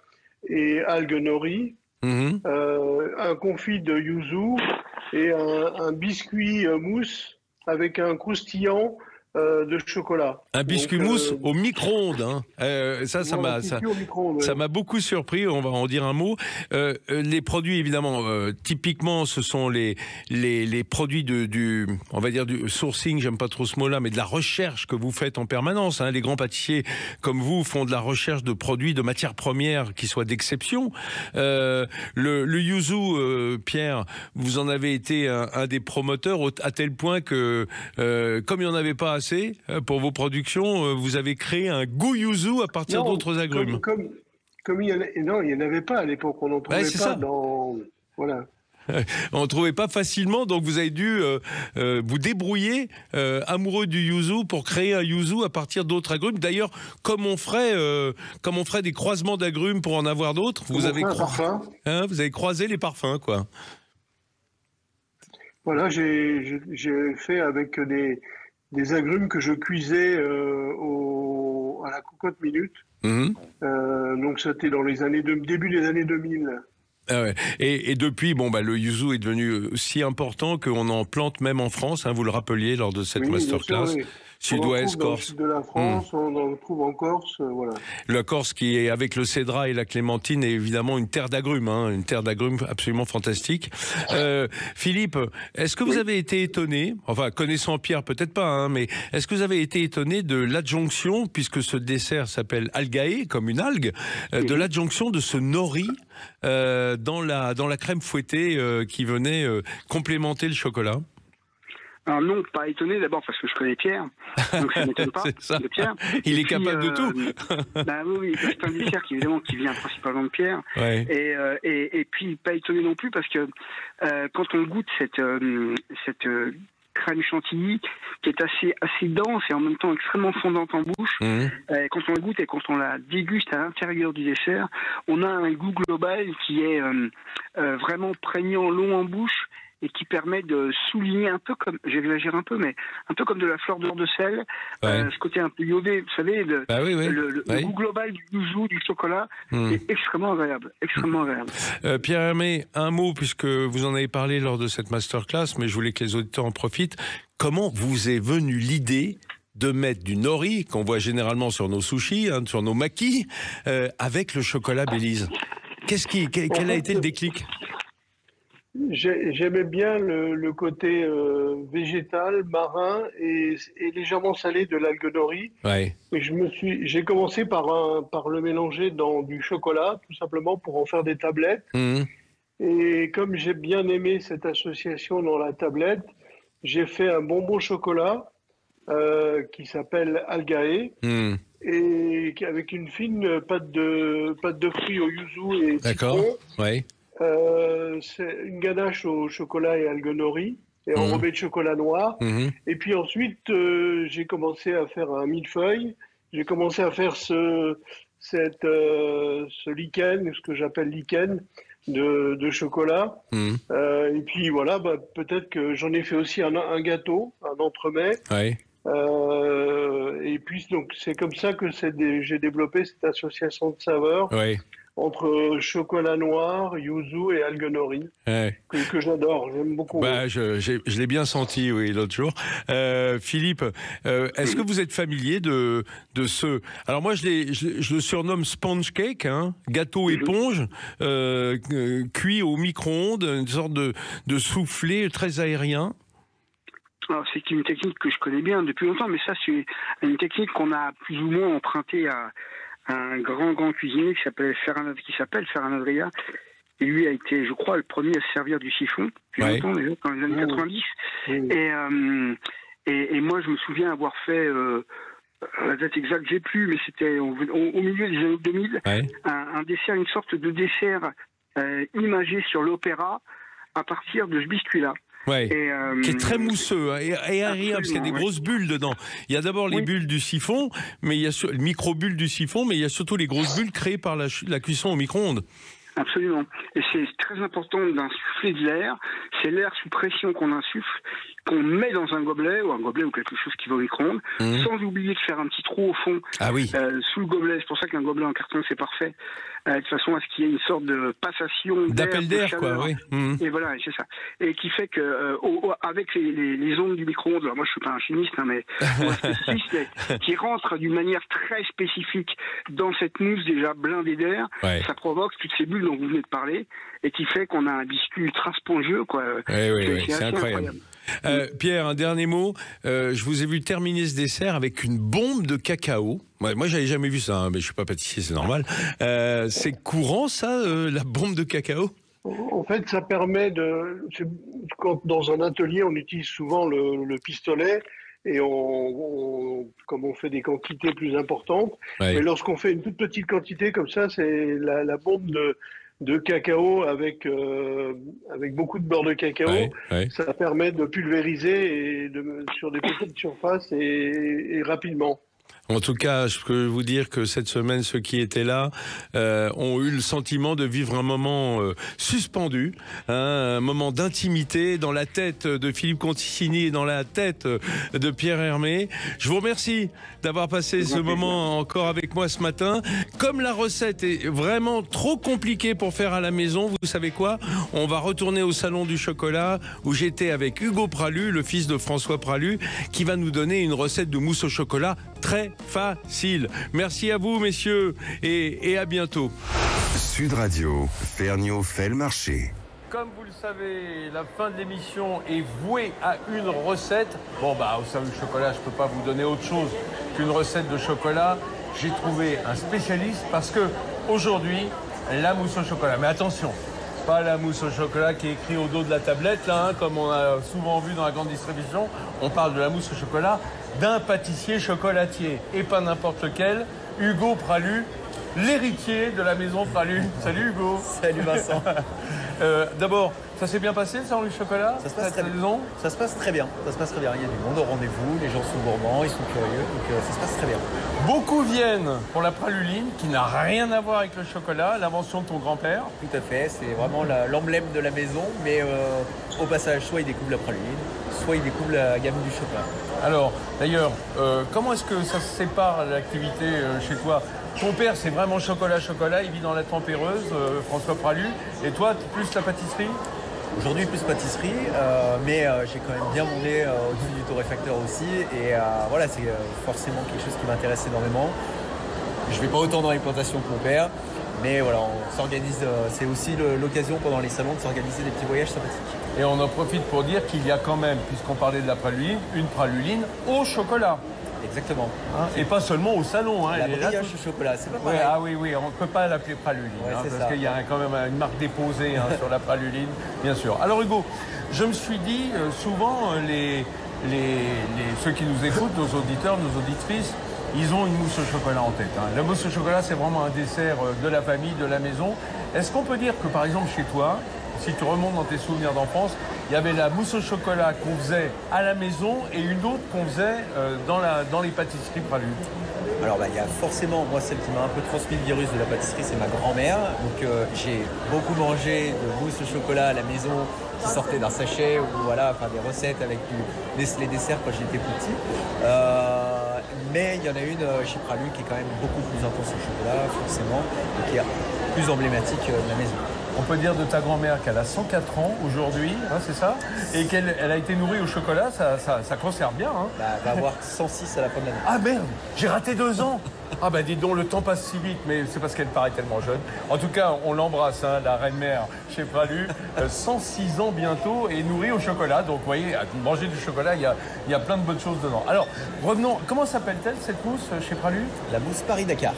[SPEAKER 5] et algues nori, un confit de yuzu et un biscuit mousse avec un croustillant de chocolat.
[SPEAKER 3] Un biscuit mousse au micro-ondes. Hein. Ça m'a beaucoup surpris, on va en dire un mot. Les produits, évidemment, typiquement, ce sont les produits on va dire du sourcing, j'aime pas trop ce mot-là, mais de la recherche que vous faites en permanence. Hein. Les grands pâtissiers comme vous font de la recherche de produits, de matières premières qui soient d'exception. Le yuzu, Pierre, vous en avez été un des promoteurs à tel point que, comme il n'y en avait pas assez pour vos productions, vous avez créé un goût yuzu à partir d'autres agrumes.
[SPEAKER 5] Comme il n'y en avait pas à l'époque, on n'en trouvait pas dans... Voilà.
[SPEAKER 3] On ne trouvait pas facilement, donc vous avez dû vous débrouiller amoureux du yuzu pour créer un yuzu à partir d'autres agrumes. D'ailleurs, comme on ferait des croisements d'agrumes pour en avoir d'autres, vous avez croisé les parfums, quoi.
[SPEAKER 5] Voilà, j'ai fait avec des agrumes que je cuisais à la cocotte minute. Donc c'était dans les début des années 2000.
[SPEAKER 3] Ah ouais. Et depuis, le yuzu est devenu si important qu'on en plante même en France, hein, vous le rappeliez lors de cette masterclass. Oui. Sud-Ouest, Corse.
[SPEAKER 5] Dans le sud de la France, on en trouve en Corse, voilà.
[SPEAKER 3] La Corse qui est, avec le cédrat et la clémentine, est évidemment une terre d'agrumes, hein, une terre d'agrumes absolument fantastique. Philippe, est-ce que vous avez été étonné, enfin connaissant Pierre peut-être pas, hein, mais est-ce que vous avez été étonné de l'adjonction, puisque ce dessert s'appelle algae, comme une algue, de l'adjonction de ce nori dans la crème fouettée qui venait complémenter le chocolat?
[SPEAKER 6] Alors non, pas étonné d'abord parce que je connais Pierre, donc ça ne m'étonne pas de Pierre.
[SPEAKER 3] Il est capable de tout.
[SPEAKER 6] Oui, c'est un dessert qui vient principalement de Pierre.
[SPEAKER 3] Ouais.
[SPEAKER 6] Et puis pas étonné non plus parce que quand on goûte cette crème chantilly qui est assez dense et en même temps extrêmement fondante en bouche, quand on la goûte et quand on la déguste à l'intérieur du dessert, on a un goût global qui est vraiment prégnant, long en bouche, et qui permet de souligner un peu comme, j'exagère un peu, mais un peu comme de la fleur d'or de sel, ce côté un peu iodé, vous savez, le goût global du yuzu, du chocolat, est extrêmement agréable, extrêmement agréable.
[SPEAKER 3] Pierre Hermé, un mot, puisque vous en avez parlé lors de cette masterclass, mais je voulais que les auditeurs en profitent. Comment vous est venue l'idée de mettre du nori, qu'on voit généralement sur nos sushis, hein, sur nos makis, avec le chocolat Belize? Quel a été le déclic?
[SPEAKER 5] J'aimais bien le côté végétal, marin et légèrement salé de l'algue nori.
[SPEAKER 3] Ouais.
[SPEAKER 5] Et j'ai commencé par le mélanger dans du chocolat, tout simplement pour en faire des tablettes. Et comme j'ai bien aimé cette association dans la tablette, j'ai fait un bonbon chocolat qui s'appelle Algae. Et avec une fine pâte de fruits au yuzu et citron.
[SPEAKER 3] D'accord, ouais.
[SPEAKER 5] C'est une ganache au chocolat et algues nori et enrobée de chocolat noir. Et puis ensuite, j'ai commencé à faire un millefeuille. J'ai commencé à faire ce lichen, ce que j'appelle lichen de chocolat. Et puis voilà, peut-être que j'en ai fait aussi un gâteau, un entremets.
[SPEAKER 3] Ouais.
[SPEAKER 5] Et puis donc c'est comme ça que j'ai développé cette association de saveurs. Ouais. Entre chocolat noir, yuzu et algues nori, que j'adore, j'aime beaucoup.
[SPEAKER 3] Je l'ai bien senti, oui, l'autre jour. Philippe, est-ce que vous êtes familier de ce... Alors moi, je le surnomme sponge cake, hein, gâteau éponge, cuit au micro-ondes, une sorte de soufflé très aérien.
[SPEAKER 6] Alors, c'est une technique que je connais bien depuis longtemps, mais ça, c'est une technique qu'on a plus ou moins empruntée à un grand cuisinier qui s'appelle Ferran Adria. Et lui a été, je crois, le premier à se servir du siphon, depuis longtemps, déjà, dans les années 90. Et moi, je me souviens avoir fait, la date exacte, j'ai plus, mais c'était au milieu des années 2000, un dessert, une sorte de dessert imagé sur l'opéra à partir de ce biscuit-là.
[SPEAKER 3] Ouais, qui est très mousseux et aérien parce qu'il y a des grosses bulles dedans. Il y a d'abord les bulles du siphon, mais il y a le micro-bulles du siphon, mais il y a surtout les grosses bulles créées par la cuisson au micro-ondes.
[SPEAKER 6] Absolument. Et c'est très important d'insuffler de l'air. C'est l'air sous pression qu'on insuffle, qu'on met dans un gobelet ou quelque chose qui va au micro-ondes, sans oublier de faire un petit trou au fond sous le gobelet. C'est pour ça qu'un gobelet en carton, c'est parfait. De façon à ce qu'il y ait une sorte de passation
[SPEAKER 3] d'appel d'air, quoi, oui.
[SPEAKER 6] Et voilà, c'est ça. Et qui fait que avec les ondes du micro-ondes, alors moi je suis pas un chimiste, hein, mais qui rentrent d'une manière très spécifique dans cette mousse déjà blindée d'air, ça provoque toutes ces bulles dont vous venez de parler, et qui fait qu'on a un biscuit ultra spongieux, quoi.
[SPEAKER 3] C'est incroyable. Pierre, un dernier mot. Je vous ai vu terminer ce dessert avec une bombe de cacao. Moi, j'avais jamais vu ça, hein, mais je suis pas pâtissier, c'est normal. C'est courant, ça, la bombe de cacao?
[SPEAKER 5] En fait, ça permet quand dans un atelier, on utilise souvent le pistolet. Et comme on fait des quantités plus importantes, mais lorsqu'on fait une toute petite quantité comme ça, c'est la bombe de cacao avec beaucoup de beurre de cacao. Ça permet de pulvériser sur des petites surfaces et rapidement.
[SPEAKER 3] En tout cas, je peux vous dire que cette semaine, ceux qui étaient là ont eu le sentiment de vivre un moment suspendu, un moment d'intimité dans la tête de Philippe Conticini et dans la tête de Pierre Hermé. Je vous remercie d'avoir passé ce moment encore avec moi ce matin. Comme la recette est vraiment trop compliquée pour faire à la maison, vous savez quoi? On va retourner au Salon du Chocolat où j'étais avec Hugo Pralu, le fils de François Pralu, qui va nous donner une recette de mousse au chocolat très facile. Merci à vous, messieurs, et à bientôt.
[SPEAKER 2] Sud Radio, Ferniaud fait le marché.
[SPEAKER 3] Comme vous le savez, la fin de l'émission est vouée à une recette. Bon, au Salon du Chocolat, je ne peux pas vous donner autre chose qu'une recette de chocolat. J'ai trouvé un spécialiste parce que aujourd'hui, la mousse au chocolat. Mais attention, pas la mousse au chocolat qui est écrit au dos de la tablette, là, comme on a souvent vu dans la grande distribution. On parle de la mousse au chocolat d'un pâtissier chocolatier, et pas n'importe lequel, Hugo Pralu, l'héritier de la maison Pralu. Salut Hugo.
[SPEAKER 7] Salut Vincent.
[SPEAKER 3] D'abord, ça s'est bien passé le Salon du Chocolat?
[SPEAKER 7] Ça se passe très bien. Ça se passe très bien. Ça se passe très bien. Il y a du monde au rendez-vous, les gens sont gourmands, ils sont curieux, donc ça se passe très bien.
[SPEAKER 3] Beaucoup viennent pour la praluline, qui n'a rien à voir avec le chocolat, l'invention de ton grand-père.
[SPEAKER 7] Tout à fait, c'est vraiment l'emblème de la maison, mais au passage, soit ils découvrent la praluline, soit ils découvrent la gamme du chocolat.
[SPEAKER 3] Alors, d'ailleurs, comment est-ce que ça se sépare l'activité chez toi? Ton père, c'est vraiment chocolat, il vit dans la tempéreuse, François Pralu, et toi, plus la pâtisserie?
[SPEAKER 7] Aujourd'hui, plus pâtisserie, mais j'ai quand même bien mondé au-dessus du torréfacteur aussi, et voilà, c'est forcément quelque chose qui m'intéresse énormément. Je ne vais pas autant dans les plantations que mon père, mais voilà, on s'organise, c'est aussi l'occasion pendant les salons de s'organiser des petits voyages sympathiques.
[SPEAKER 3] Et on en profite pour dire qu'il y a quand même, puisqu'on parlait de la praluline, une praluline au chocolat.
[SPEAKER 7] Exactement.
[SPEAKER 3] Et pas seulement au salon.
[SPEAKER 7] La brioche au chocolat, c'est pas pareil.
[SPEAKER 3] Oui, on ne peut pas l'appeler praluline, parce qu'il y a quand même une marque déposée sur la praluline, bien sûr. Alors Hugo, je me suis dit, souvent, ceux qui nous écoutent, nos auditeurs, nos auditrices, ils ont une mousse au chocolat en tête. La mousse au chocolat, c'est vraiment un dessert de la famille, de la maison. Est-ce qu'on peut dire que, par exemple, chez toi, si tu remontes dans tes souvenirs d'enfance, il y avait la mousse au chocolat qu'on faisait à la maison et une autre qu'on faisait dans les pâtisseries Pralu?
[SPEAKER 7] Alors il y a forcément, moi celle qui m'a un peu transmis le virus de la pâtisserie, c'est ma grand-mère. Donc j'ai beaucoup mangé de mousse au chocolat à la maison qui sortait d'un sachet, ou voilà, enfin des recettes avec les desserts quand j'étais petit. Mais il y en a une chez Pralu qui est quand même beaucoup plus intense au chocolat, forcément, et qui est plus emblématique de la maison.
[SPEAKER 3] On peut dire de ta grand-mère qu'elle a 104 ans aujourd'hui, c'est ça? Et qu'elle a été nourrie au chocolat, ça conserve bien.
[SPEAKER 7] Elle va avoir 106 à la fin de l'année.
[SPEAKER 3] Ah merde, j'ai raté 2 ans. Ah dis donc, le temps passe si vite, mais c'est parce qu'elle paraît tellement jeune. En tout cas, on l'embrasse, la reine-mère chez Pralu, 106 ans bientôt et nourrie au chocolat. Donc vous voyez, à manger du chocolat, il y a plein de bonnes choses dedans. Alors, revenons, comment s'appelle-t-elle cette mousse chez Pralu?
[SPEAKER 7] La mousse Paris-Dakar.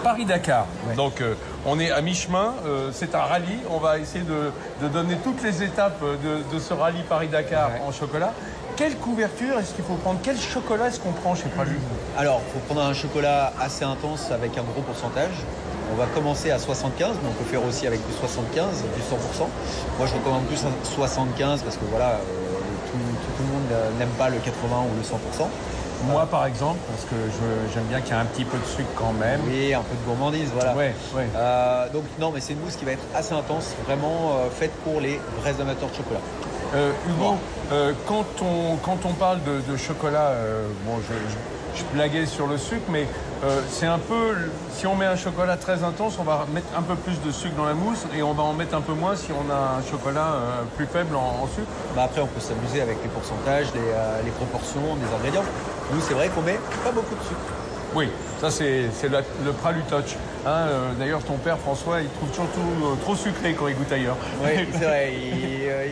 [SPEAKER 3] Paris-Dakar.
[SPEAKER 7] Ouais.
[SPEAKER 3] Donc on est à mi-chemin, c'est un rallye. On va essayer de donner toutes les étapes de ce rallye Paris-Dakar en chocolat. Quelle couverture est-ce qu'il faut prendre? Quel chocolat est-ce qu'on prend chez Pralu?
[SPEAKER 7] Alors, il faut prendre un chocolat assez intense avec un gros pourcentage. On va commencer à 75, mais on peut faire aussi avec du 75, du 100%. Moi, je recommande plus un 75 parce que voilà, tout le monde n'aime pas le 80 ou le 100%.
[SPEAKER 3] Moi, par exemple, parce que j'aime bien qu'il y ait un petit peu de sucre quand même.
[SPEAKER 7] Oui, un peu de gourmandise, voilà.
[SPEAKER 3] Ouais.
[SPEAKER 7] Donc non, mais c'est une mousse qui va être assez intense, vraiment faite pour les vrais amateurs de chocolat.
[SPEAKER 3] Hugo, quand on parle de chocolat, je blaguais sur le sucre, mais c'est un peu, si on met un chocolat très intense, on va mettre un peu plus de sucre dans la mousse et on va en mettre un peu moins si on a un chocolat plus faible en sucre.
[SPEAKER 7] Après, on peut s'amuser avec les pourcentages, les proportions des ingrédients. Nous, c'est vrai qu'on met pas beaucoup de sucre.
[SPEAKER 3] Oui, ça c'est le Pralu Touch. D'ailleurs, ton père François, il trouve surtout trop sucré quand il goûte ailleurs.
[SPEAKER 7] Oui, c'est vrai.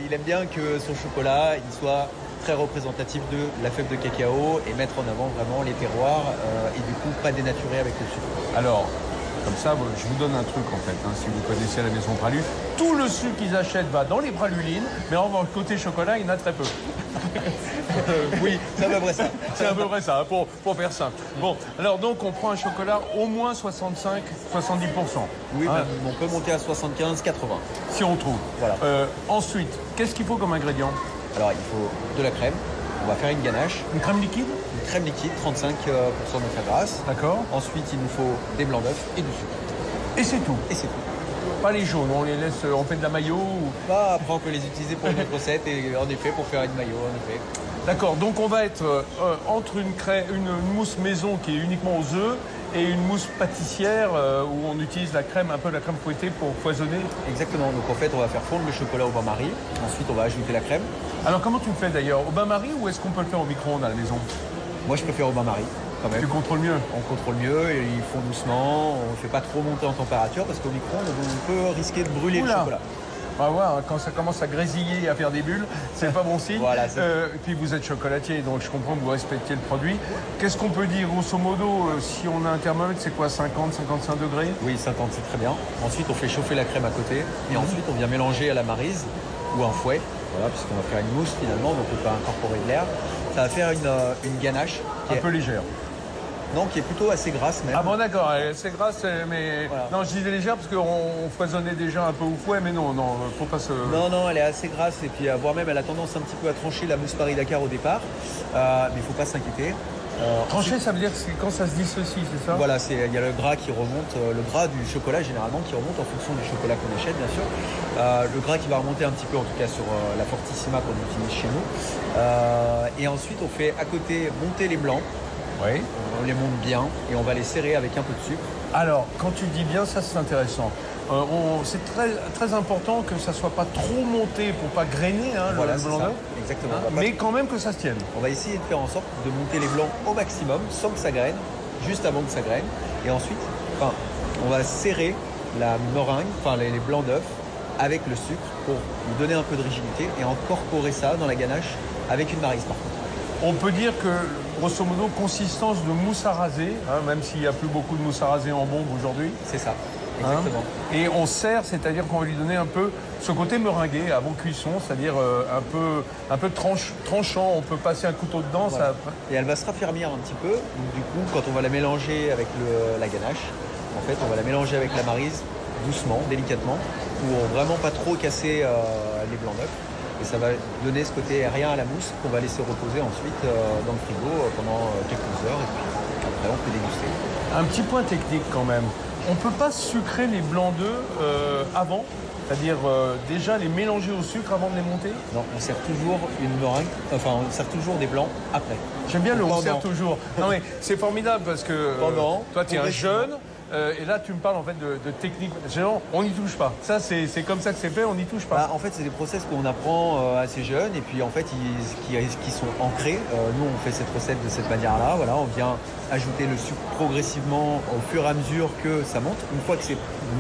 [SPEAKER 7] Il aime bien que son chocolat il soit très représentatif de la fève de cacao et mettre en avant vraiment les terroirs et du coup pas dénaturer avec le sucre.
[SPEAKER 3] Alors, comme ça, je vous donne un truc en fait, si vous connaissez la maison Pralu. Tout le sucre qu'ils achètent va dans les pralulines, mais en côté chocolat, il y en a très peu.
[SPEAKER 7] Oui, c'est à peu près ça.
[SPEAKER 3] C'est à peu près ça, pour faire simple. Bon, alors donc on prend un chocolat au moins 65-70%.
[SPEAKER 7] Oui,
[SPEAKER 3] Ah,
[SPEAKER 7] on peut monter à 75-80.
[SPEAKER 3] si on trouve.
[SPEAKER 7] Voilà.
[SPEAKER 3] Ensuite, qu'est-ce qu'il faut comme ingrédient?
[SPEAKER 7] Alors, il faut de la crème. On va faire une ganache.
[SPEAKER 3] Une crème liquide?
[SPEAKER 7] Une crème liquide, 35% de matière grasse.
[SPEAKER 3] D'accord.
[SPEAKER 7] Ensuite, il nous faut des blancs d'œufs et du sucre.
[SPEAKER 3] Et c'est tout?
[SPEAKER 7] Et c'est tout.
[SPEAKER 3] Pas les jaunes, on les laisse, on fait de la mayo ou...
[SPEAKER 7] Bah, après, on peut les utiliser pour une autre recette et en effet, pour faire une mayo, en effet.
[SPEAKER 3] D'accord, donc on va être entre une mousse maison qui est uniquement aux œufs et une mousse pâtissière où on utilise la crème, un peu la crème fouettée pour foisonner.
[SPEAKER 7] Exactement. Donc, en fait, on va faire fondre le chocolat au bain-marie. Ensuite, on va ajouter la crème.
[SPEAKER 3] Alors comment tu le fais d'ailleurs? Au bain-marie ou est-ce qu'on peut le faire au micro-ondes à la maison?
[SPEAKER 7] Moi, je préfère au bain-marie, quand même.
[SPEAKER 3] Tu contrôles mieux?
[SPEAKER 7] On contrôle mieux et ils font doucement. On ne fait pas trop monter en température parce qu'au micro-ondes, on peut risquer de brûler le chocolat.
[SPEAKER 3] On va voir, quand ça commence à grésiller et à faire des bulles, c'est pas bon signe.
[SPEAKER 7] Voilà,
[SPEAKER 3] et puis vous êtes chocolatier, donc je comprends que vous respectez le produit. Qu'est-ce qu'on peut dire, grosso modo, si on a un thermomètre, c'est quoi, 50, 55 degrés?
[SPEAKER 7] Oui, 50, c'est très bien. Ensuite, on fait chauffer la crème à côté. Et ensuite, on vient mélanger à la maryse ou un fouet. Voilà, puisqu'on va faire une mousse finalement, donc on peut incorporer de l'air. Ça va faire une ganache qui
[SPEAKER 3] Un
[SPEAKER 7] est
[SPEAKER 3] peu légère.
[SPEAKER 7] Non, qui est plutôt assez grasse même.
[SPEAKER 3] Ah bon, d'accord, c'est grasse, mais...
[SPEAKER 7] Voilà.
[SPEAKER 3] Non, je disais légère parce qu'on foisonnait déjà un peu au fouet, mais non, faut pas se...
[SPEAKER 7] Non, elle est assez grasse et puis voire même elle a tendance un petit peu à trancher la mousse Paris-Dakar au départ. Mais il ne faut pas s'inquiéter.
[SPEAKER 3] Trancher, ça veut dire que c'est quand ça se dissocie, c'est ça?
[SPEAKER 7] Voilà, il y a le gras qui remonte, le gras du chocolat généralement qui remonte en fonction du chocolat qu'on achète bien sûr. Le gras qui va remonter un petit peu en tout cas sur la Fortissima qu'on utilise chez nous. Et ensuite on fait à côté monter les blancs.
[SPEAKER 3] Oui.
[SPEAKER 7] On les monte bien et on va les serrer avec un peu de sucre.
[SPEAKER 3] Alors, quand tu dis bien, ça c'est intéressant. C'est très important que ça soit pas trop monté pour pas grainer
[SPEAKER 7] Voilà,
[SPEAKER 3] le
[SPEAKER 7] c'est
[SPEAKER 3] blanc
[SPEAKER 7] ça.
[SPEAKER 3] d'œuf.
[SPEAKER 7] Exactement.
[SPEAKER 3] Mais quand même que ça se tienne.
[SPEAKER 7] On va essayer de faire en sorte de monter les blancs au maximum sans que ça graine, juste avant que ça graine. Et ensuite, on va serrer la meringue, les blancs d'œufs avec le sucre pour lui donner un peu de rigidité et incorporer ça dans la ganache avec une maryse par contre.
[SPEAKER 3] On peut dire que, grosso modo, consistance de mousse à raser, même s'il n'y a plus beaucoup de mousse à raser en bombe aujourd'hui.
[SPEAKER 7] C'est ça, exactement.
[SPEAKER 3] Et on serre, c'est-à-dire qu'on va lui donner un peu ce côté meringué avant cuisson, c'est-à-dire un peu tranchant, on peut passer un couteau dedans.
[SPEAKER 7] Voilà.
[SPEAKER 3] Ça...
[SPEAKER 7] Et elle va se raffermir un petit peu. Donc du coup, quand on va la mélanger avec la ganache, en fait, on va la mélanger avec la maryse doucement, délicatement, pour vraiment pas trop casser les blancs d'œufs. Et ça va donner ce côté aérien à la mousse qu'on va laisser reposer ensuite dans le frigo pendant quelques heures. Et puis après, on peut déguster.
[SPEAKER 3] Un petit point technique quand même. On ne peut pas sucrer les blancs d'œufs avant, c'est-à-dire déjà les mélanger au sucre avant de les monter?
[SPEAKER 7] Non, on sert toujours une meringue, on sert toujours des blancs après.
[SPEAKER 3] J'aime bien le on sert toujours. Non mais c'est formidable parce que toi tu es un jeune. Et là, tu me parles en fait de technique. Genre, on n'y touche pas. Ça, c'est comme ça que c'est fait, on n'y touche pas.
[SPEAKER 7] En fait, c'est des process qu'on apprend assez jeunes et puis en fait, qui sont ancrés. Nous, on fait cette recette de cette manière-là. Voilà, on vient ajouter le sucre progressivement au fur et à mesure que ça monte. Une fois que c'est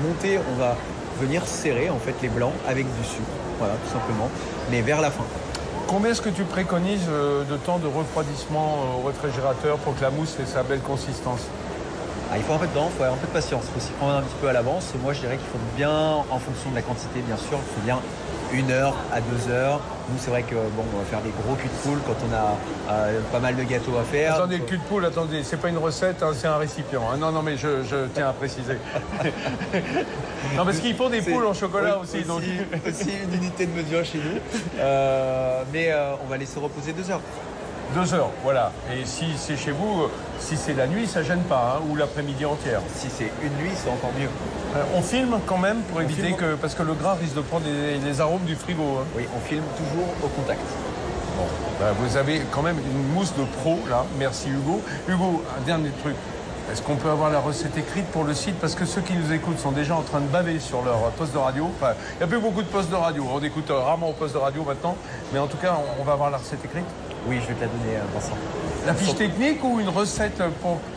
[SPEAKER 7] monté, on va venir serrer en fait les blancs avec du sucre. Voilà, tout simplement. Mais vers la fin.
[SPEAKER 3] Combien est-ce que tu préconises de temps de refroidissement au réfrigérateur pour que la mousse ait sa belle consistance?
[SPEAKER 7] Il faut un peu de temps, il faut un peu de patience, il faut s'y prendre un petit peu à l'avance. Moi je dirais qu'il faut bien, en fonction de la quantité bien sûr, il faut bien 1 heure à 2 heures. Nous c'est vrai que on va faire des gros culs de poule quand on a pas mal de gâteaux à faire.
[SPEAKER 3] Attendez, le cul de poule, attendez, c'est pas une recette, c'est un récipient. Non mais je tiens à préciser. Non parce qu'ils font des poules en chocolat aussi. Donc...
[SPEAKER 7] aussi une unité de mesure chez nous. Mais on va laisser reposer 2 heures.
[SPEAKER 3] 2 heures, voilà. Et si c'est chez vous, si c'est la nuit, ça gêne pas, ou l'après-midi entière.
[SPEAKER 7] Si c'est une nuit, c'est encore mieux.
[SPEAKER 3] On filme quand même pour éviter que... Parce que le gras risque de prendre les arômes du frigo.
[SPEAKER 7] Oui, on filme toujours au contact.
[SPEAKER 3] Bon, vous avez quand même une mousse de pro, là. Merci Hugo. Hugo, un dernier truc. Est-ce qu'on peut avoir la recette écrite pour le site? Parce que ceux qui nous écoutent sont déjà en train de baver sur leur poste de radio. Enfin, il n'y a plus beaucoup de postes de radio. On écoute rarement au poste de radio maintenant. Mais en tout cas, on va avoir la recette écrite.
[SPEAKER 7] Oui, je vais te la donner, Vincent.
[SPEAKER 3] La fiche technique ou une recette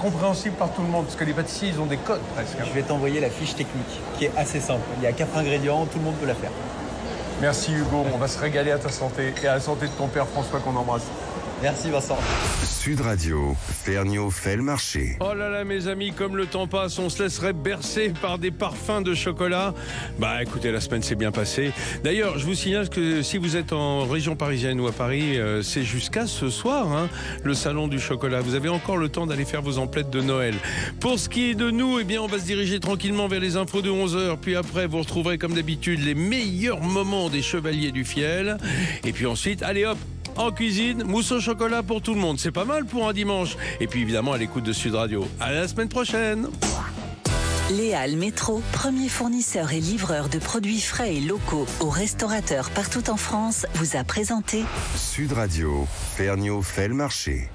[SPEAKER 3] compréhensible par tout le monde? Parce que les pâtissiers, ils ont des codes presque.
[SPEAKER 7] Je vais t'envoyer la fiche technique, qui est assez simple. Il y a 4 ingrédients, tout le monde peut la faire.
[SPEAKER 3] Merci Hugo, on va se régaler à ta santé et à la santé de ton père François qu'on embrasse.
[SPEAKER 7] Merci Vincent.
[SPEAKER 2] Sud Radio, Ferniaud fait le marché.
[SPEAKER 3] Oh là là mes amis, comme le temps passe, on se laisserait bercer par des parfums de chocolat. Bah écoutez, la semaine s'est bien passée. D'ailleurs, je vous signale que si vous êtes en région parisienne ou à Paris, c'est jusqu'à ce soir, hein, le salon du chocolat. Vous avez encore le temps d'aller faire vos emplettes de Noël. Pour ce qui est de nous, eh bien on va se diriger tranquillement vers les infos de 11h. Puis après, vous retrouverez comme d'habitude les meilleurs moments des Chevaliers du Fiel. Et puis ensuite, allez hop, en cuisine, mousse au chocolat pour tout le monde. C'est pas mal pour un dimanche. Et puis évidemment à l'écoute de Sud Radio. À la semaine prochaine.
[SPEAKER 1] Les Halles Métro, premier fournisseur et livreur de produits frais et locaux aux restaurateurs partout en France, vous a présenté
[SPEAKER 2] Sud Radio, Ferniaud fait le marché.